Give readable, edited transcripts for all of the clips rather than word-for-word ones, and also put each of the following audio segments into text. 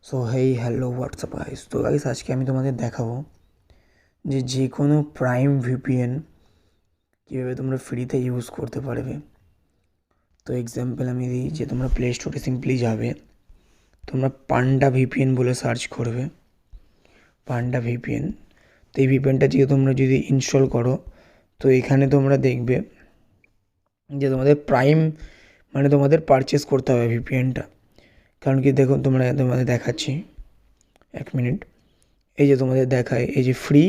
So hey hello WhatsApp guys. তো guys আজকে আমি তোমাদের দেখাবো যে কোনো প্রাইম ভিপিএন কীভাবে তোমরা ফ্রিতে ইউজ করতে পারবে। তো এক্সাম্পল আমি দিই যে তোমরা প্লে স্টোরে সিম্পলি যাবে, তোমরা পান্ডা ভিপিএন বলে সার্চ করবে, পান্ডা ভিপিএন। তো এই ভিপিএনটা তোমরা যদি ইনস্টল করো তো এখানে তোমরা দেখবে যে তোমাদের প্রাইম মানে তোমাদের পারচেস করতে হবে ভিপিএনটা। কারণ কি দেখো তোমাদের দেখাচ্ছি, এক মিনিট। এই যে তোমাদের দেখায় এই যে ফ্রি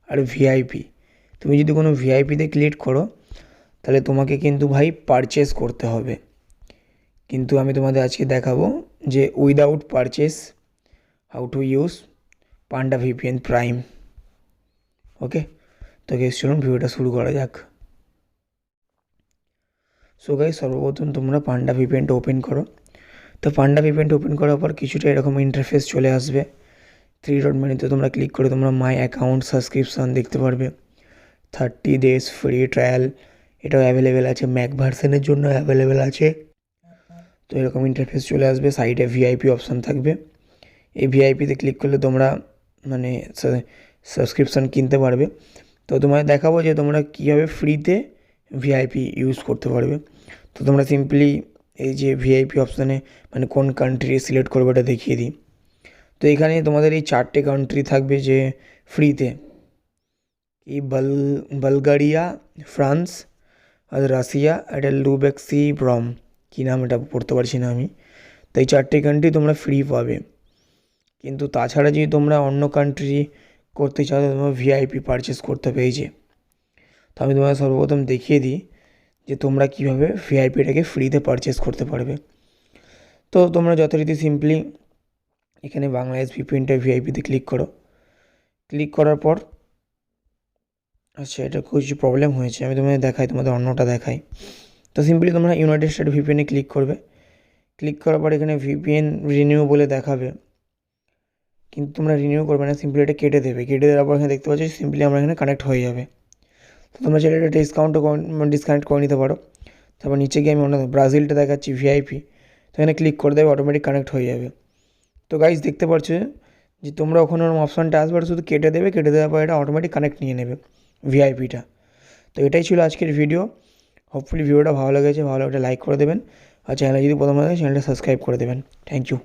আর ভিআইপি। তুমি যদি কোনো ভিআইপিতে ক্লিক করো তাহলে তোমাকে কিন্তু ভাই পারচেস করতে হবে। কিন্তু আমি তোমাদের আজকে দেখাবো যে without purchase how to use Panda VPN prime. Okay, তো গাইস চলুন ভিডিওটা শুরু করা যাক। সো গাইস সর্বপ্রথম তোমরা পান্ডা ভিপিএনটা ওপেন করো। তো পান্ডা ভিপিএনটা ওপেন করার পর কিছুটা এরকম ইন্টারফেস চলে আসবে। 3 ডট মেনুতে তোমরা ক্লিক করে তোমরা মাই অ্যাকাউন্ট সাবস্ক্রিপশান দেখতে পারবে। 30 ডেজ ফ্রি ট্রায়াল এটাও অ্যাভেলেবেল আছে, ম্যাক ভার্সনের জন্য অ্যাভেলেবেল আছে। তো এরকম ইন্টারফেস চলে আসবে, সাইডে ভিআইপি অপশান থাকবে। এই ভিআইপিতে ক্লিক করলে তোমরা মানে সাবস্ক্রিপশান কিনতে পারবে। তো তোমায় দেখাবো যে তোমরা কীভাবে ফ্রিতে ভিআইপি ইউজ করতে পারবে। তো তোমরা সিম্পলি এই যে ভিআইপি অপশানে মানে কোন কান্ট্রি সিলেক্ট করবে এটা দেখিয়ে দিই। তো এখানে তোমাদের এই 4টে কান্ট্রি থাকবে যে ফ্রিতে, এই বালগারিয়া, ফ্রান্স আর রাশিয়া, এটা লুবেক্সি ব্রম, কী নাম এটা পড়তে পারছি না আমি। তো এই 4টে কান্ট্রি তোমরা ফ্রি পাবে। কিন্তু তাছাড়া যদি তোমরা অন্য কান্ট্রি করতে চাও তো তোমরা ভিআইপি পারচেস করতে হবে। এই যে, তো আমি তোমাদের সর্বপ্রথম দেখিয়ে দিই যে তোমরা কীভাবে ভিআইপিটাকে ফ্রিতে পারচেস করতে পারবে। তো তোমরা যথারীতি সিম্পলি এখানে বাংলাদেশ ভিপিএনটা ভিআইপিতে ক্লিক করো। ক্লিক করার পর আচ্ছা, এটা কিছু প্রবলেম হয়েছে, আমি তোমাদের দেখাই, তোমাদের অন্যটা দেখাই। তো সিম্পলি তোমরা ইউনাইটেড স্টেট ভিপিএনে ক্লিক করবে। ক্লিক করার পর এখানে ভিপিএন রিনিউ বলে দেখাবে, কিন্তু তোমরা রিনিউ করবে না, সিম্পলি এটা কেটে দেবে। কেটে দেওয়ার পর এখানে দেখতে পাচ্ছি সিম্পলি আমরা এখানে কানেক্ট হয়ে যাবে। তো তোমরা চাইলে এটা ডিসকানেক্ট করে নিতে পারো। তারপর নিচে গিয়ে আমি অন্য ব্রাজিলটা দেখাচ্ছি ভিআইপি, তো এখানে ক্লিক করে দেবে, অটোমেটিক কানেক্ট হয়ে যাবে। তো গাইজ দেখতে পাচ্ছ যে তোমরা ওখানে অপশানটা আসবে, শুধু কেটে দেবে, কেটে দেওয়ার পর এটা অটোমেটিক কানেক্ট নিয়ে নেবে ভিআইপিটা। তো এটাই ছিল আজকের ভিডিও। হোপফুলি ভিডিওটা ভালো লেগেছে, ভালো লাগলে লাইক করে দেবেন, আর চ্যানেলে যদি প্রথম লাগে চ্যানেলটা সাবস্ক্রাইব করে দেবেন। Thank you.